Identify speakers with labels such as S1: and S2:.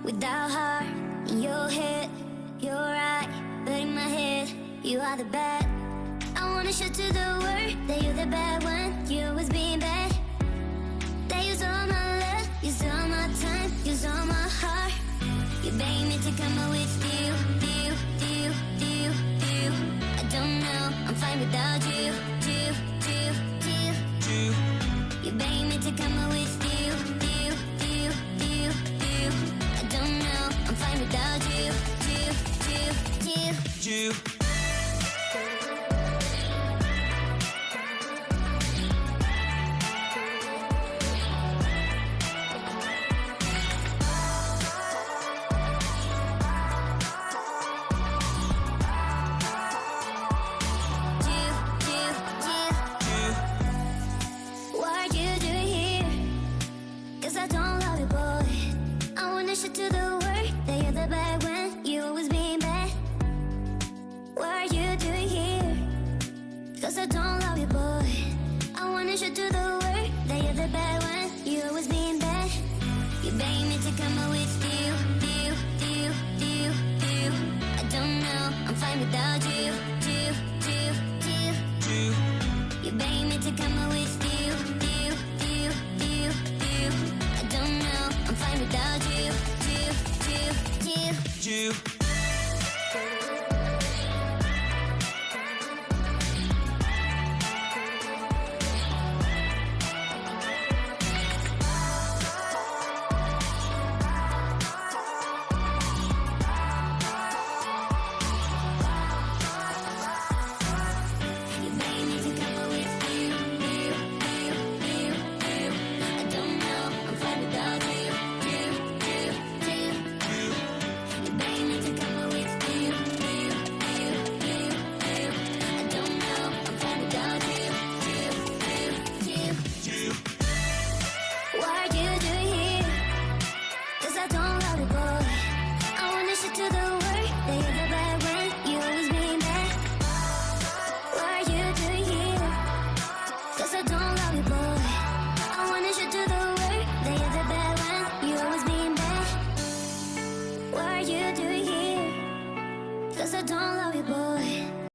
S1: without heart. In your head, you're right, but in my head, you are the bad. I wanna show to the world that you're the bad one. You was being bad. That use all my love, use all my time, use all my heart. You beg me to come out with you. I don't know, I'm fine without you. You beg me to come out with you. I don't know, I'm fine without you. To the world that you're the bad when you always being bad. What are you doing here? Cause I don't love you, boy. I wanna show to the world that you're the bad one. You always being bad. You beg me to come out with you. I don't know, I'm fine without you. You beg me to come out with you. I don't know, I'm fine without you.